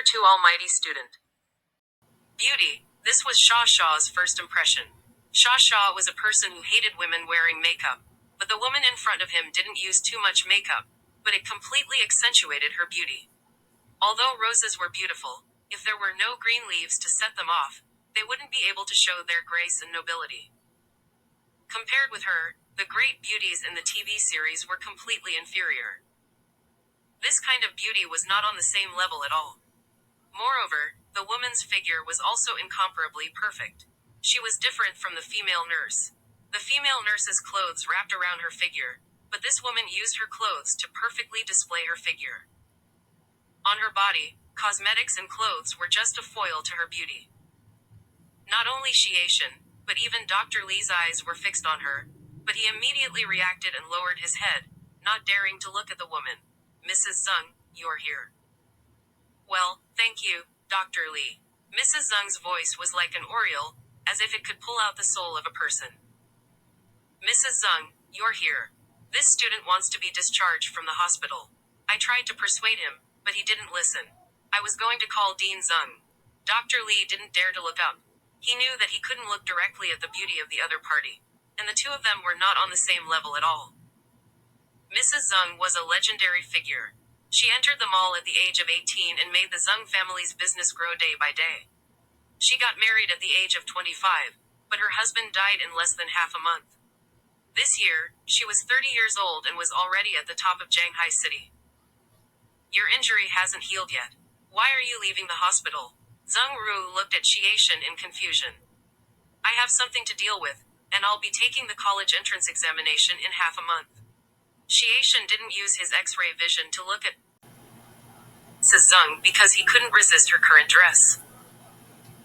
Too Almighty Student. Beauty. This was Sha Sha's first impression. Sha Sha was a person who hated women wearing makeup. But the woman in front of him didn't use too much makeup, but it completely accentuated her beauty. Although roses were beautiful, if there were no green leaves to set them off, they wouldn't be able to show their grace and nobility. Compared with her, the great beauties in the TV series were completely inferior. This kind of beauty was not on the same level at all. Moreover, the woman's figure was also incomparably perfect. She was different from the female nurse. The female nurse's clothes wrapped around her figure, but this woman used her clothes to perfectly display her figure. On her body, cosmetics and clothes were just a foil to her beauty. Not only Shiation, but even Dr. Lee's eyes were fixed on her, but he immediately reacted and lowered his head, not daring to look at the woman. Mrs. Zeng, you're here. Well, thank you, Dr. Lee. Mrs. Zeng's voice was like an oriole, as if it could pull out the soul of a person. Mrs. Zeng, you're here. This student wants to be discharged from the hospital. I tried to persuade him, but he didn't listen. I was going to call Dean Zeng. Dr. Lee didn't dare to look up. He knew that he couldn't look directly at the beauty of the other party, and the two of them were not on the same level at all. Mrs. Zeng was a legendary figure. She entered the mall at the age of 18 and made the Zeng family's business grow day by day. She got married at the age of 25, but her husband died in less than half a month. This year, she was 30 years old and was already at the top of Shanghai City. Your injury hasn't healed yet. Why are you leaving the hospital? Zeng Ru looked at Shiation in confusion. I have something to deal with, and I'll be taking the college entrance examination in half a month. Shiation didn't use his X-ray vision to look at Mrs. Zeng because he couldn't resist her current dress.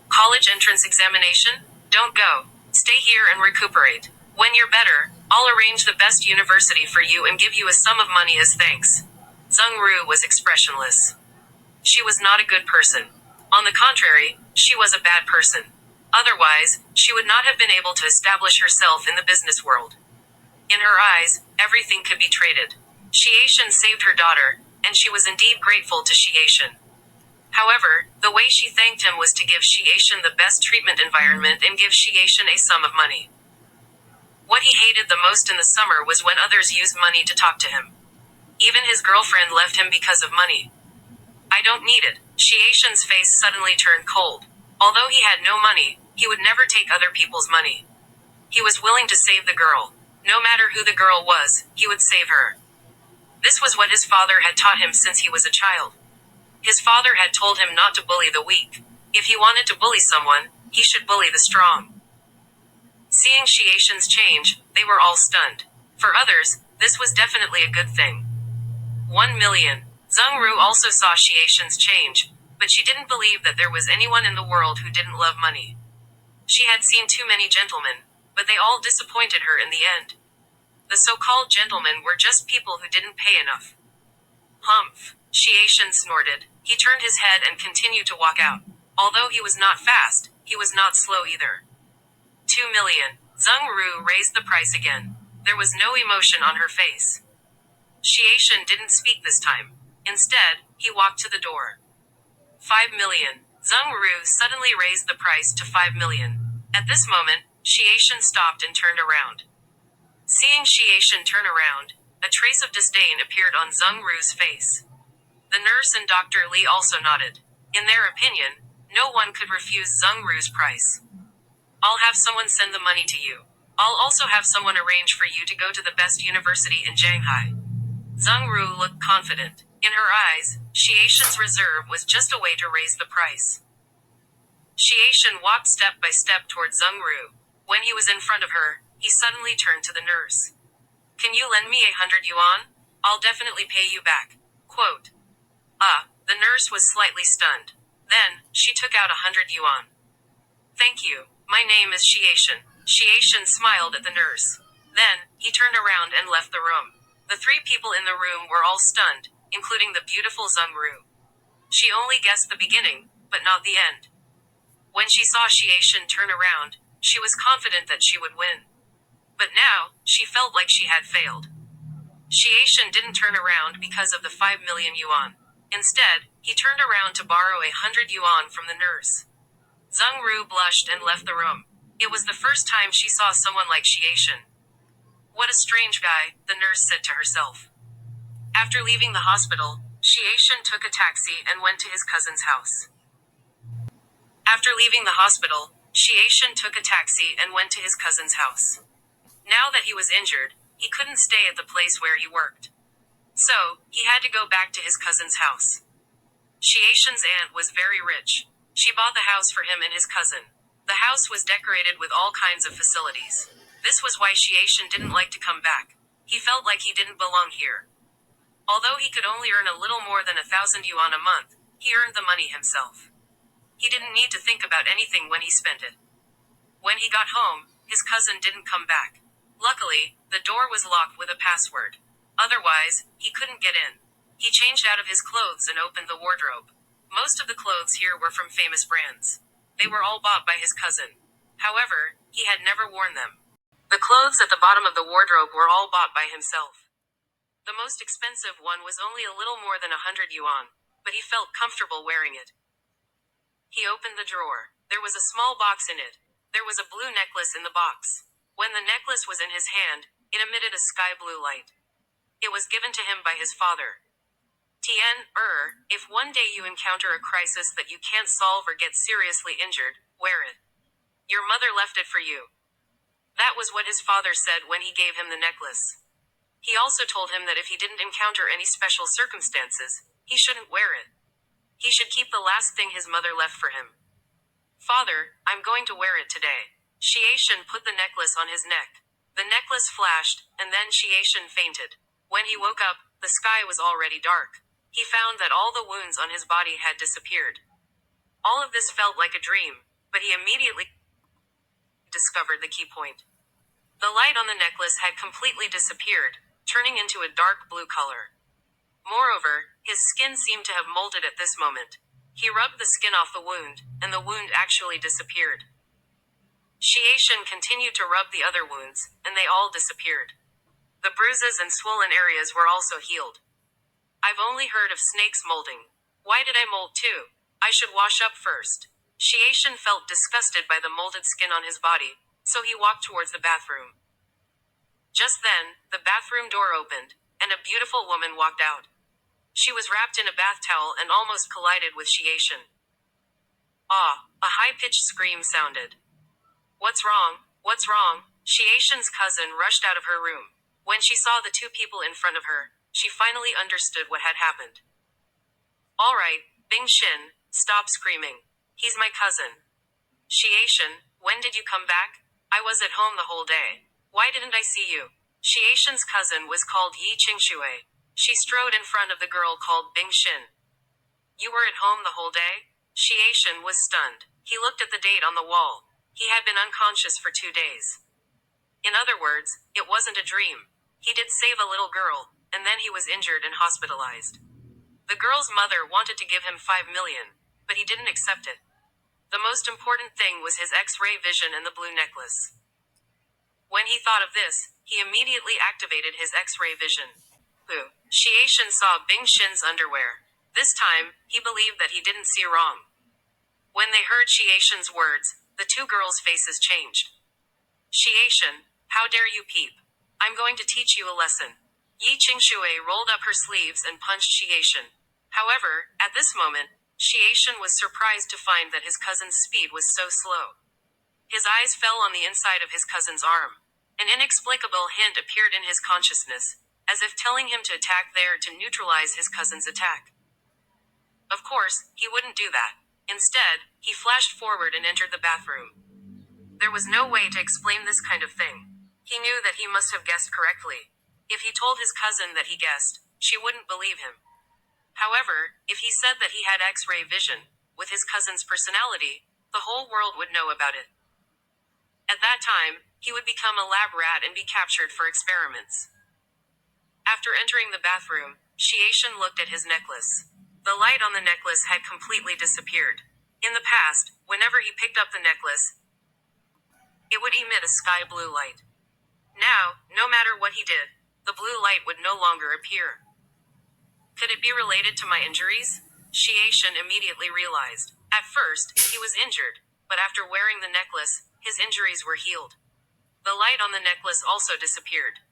College entrance examination? Don't go. Stay here and recuperate. When you're better, I'll arrange the best university for you and give you a sum of money as thanks. Zeng Ru was expressionless. She was not a good person. On the contrary, she was a bad person. Otherwise, she would not have been able to establish herself in the business world. In her eyes, everything could be traded. Shiation saved her daughter, and she was indeed grateful to Shiation. However, the way she thanked him was to give Shiation the best treatment environment and give Shiation a sum of money. What he hated the most in the summer was when others used money to talk to him. Even his girlfriend left him because of money. I don't need it. Shiation's face suddenly turned cold. Although he had no money, he would never take other people's money. He was willing to save the girl. No matter who the girl was, he would save her. This was what his father had taught him since he was a child. His father had told him not to bully the weak. If he wanted to bully someone, he should bully the strong. Seeing Shiation's change, they were all stunned. For others, this was definitely a good thing. 1 million. Zeng Ru also saw Shiation's change, but she didn't believe that there was anyone in the world who didn't love money. She had seen too many gentlemen, but they all disappointed her in the end. The so-called gentlemen were just people who didn't pay enough. Humph. Shiation snorted. He turned his head and continued to walk out. Although he was not fast, he was not slow either. 2 million. Zeng Ru raised the price again. There was no emotion on her face. Shiation didn't speak this time. Instead, he walked to the door. 5 million. Zeng Ru suddenly raised the price to 5 million. At this moment, Shiation stopped and turned around. Seeing Shiation turn around, a trace of disdain appeared on Zeng Ru's face. The nurse and Dr. Lee also nodded. In their opinion, no one could refuse Zeng Ru's price. I'll have someone send the money to you. I'll also have someone arrange for you to go to the best university in Shanghai. Zeng Ru looked confident. In her eyes, Shiation's reserve was just a way to raise the price. Shiation walked step by step toward Zeng Ru. When he was in front of her, he suddenly turned to the nurse. Can you lend me 100 yuan? I'll definitely pay you back. Quote. The nurse was slightly stunned. Then, she took out 100 yuan. Thank you. My name is Shiation. Shiation smiled at the nurse. Then, he turned around and left the room. The three people in the room were all stunned, including the beautiful Zeng Ru. She only guessed the beginning, but not the end. When she saw Shiation turn around, she was confident that she would win. But now, she felt like she had failed. Shiation didn't turn around because of the 5 million yuan. Instead, he turned around to borrow 100 yuan from the nurse. Zheng Ru blushed and left the room. It was the first time she saw someone like Xiaishan. What a strange guy, the nurse said to herself. After leaving the hospital, Xiaishan took a taxi and went to his cousin's house. After leaving the hospital, Xiaishan took a taxi and went to his cousin's house. Now that he was injured, he couldn't stay at the place where he worked. So, he had to go back to his cousin's house. Xiaishan's aunt was very rich. She bought the house for him and his cousin. The house was decorated with all kinds of facilities. This was why Xiaishan didn't like to come back. He felt like he didn't belong here. Although he could only earn a little more than 1,000 yuan a month, he earned the money himself. He didn't need to think about anything when he spent it. When he got home, his cousin didn't come back. Luckily, the door was locked with a password. Otherwise, he couldn't get in. He changed out of his clothes and opened the wardrobe. Most of the clothes here were from famous brands. They were all bought by his cousin. However, he had never worn them. The clothes at the bottom of the wardrobe were all bought by himself. The most expensive one was only a little more than 100 yuan, but he felt comfortable wearing it. He opened the drawer. There was a small box in it. There was a blue necklace in the box. When the necklace was in his hand, it emitted a sky blue light. It was given to him by his father. If one day you encounter a crisis that you can't solve or get seriously injured, wear it. Your mother left it for you. That was what his father said when he gave him the necklace. He also told him that if he didn't encounter any special circumstances, he shouldn't wear it. He should keep the last thing his mother left for him. Father, I'm going to wear it today. Xiaishan put the necklace on his neck. The necklace flashed, and then Xiaishan fainted. When he woke up, the sky was already dark. He found that all the wounds on his body had disappeared. All of this felt like a dream, but he immediately discovered the key point. The light on the necklace had completely disappeared, turning into a dark blue color. Moreover, his skin seemed to have molded at this moment. He rubbed the skin off the wound, and the wound actually disappeared. Xiaishan continued to rub the other wounds, and they all disappeared. The bruises and swollen areas were also healed. I've only heard of snakes molding. Why did I mold too? I should wash up first. Xiaishan felt disgusted by the molded skin on his body, so he walked towards the bathroom. Just then, the bathroom door opened, and a beautiful woman walked out. She was wrapped in a bath towel and almost collided with Xiaishan. Ah, a high-pitched scream sounded. What's wrong? What's wrong? Xiaishan's cousin rushed out of her room. When she saw the two people in front of her, she finally understood what had happened. All right, Bing Xin, stop screaming. He's my cousin. Xiaishan, when did you come back? I was at home the whole day. Why didn't I see you? Xiaishan's cousin was called Yi Qingshui. She strode in front of the girl called Bing Xin. You were at home the whole day? Xiaishan was stunned. He looked at the date on the wall. He had been unconscious for 2 days. In other words, it wasn't a dream. He did save a little girl, and then he was injured and hospitalized. The girl's mother wanted to give him 5 million, but he didn't accept it. The most important thing was his X-ray vision and the blue necklace. When he thought of this, he immediately activated his X-ray vision. Xiaishan saw Bing Xin's underwear. This time, he believed that he didn't see wrong. When they heard Xiaishan's words, the two girls' faces changed. Xiaishan, how dare you peep? I'm going to teach you a lesson. Yi Qingshui rolled up her sleeves and punched Xiaishan. However, at this moment, Xiaishan was surprised to find that his cousin's speed was so slow. His eyes fell on the inside of his cousin's arm. An inexplicable hint appeared in his consciousness, as if telling him to attack there to neutralize his cousin's attack. Of course, he wouldn't do that. Instead, he flashed forward and entered the bathroom. There was no way to explain this kind of thing. He knew that he must have guessed correctly. If he told his cousin that he guessed, she wouldn't believe him. However, if he said that he had X-ray vision, with his cousin's personality, the whole world would know about it. At that time, he would become a lab rat and be captured for experiments. After entering the bathroom, Xiaishan looked at his necklace. The light on the necklace had completely disappeared. In the past, whenever he picked up the necklace, it would emit a sky blue light. Now, no matter what he did, the blue light would no longer appear. Could it be related to my injuries? Shiation immediately realized. At first, he was injured, but after wearing the necklace, his injuries were healed. The light on the necklace also disappeared.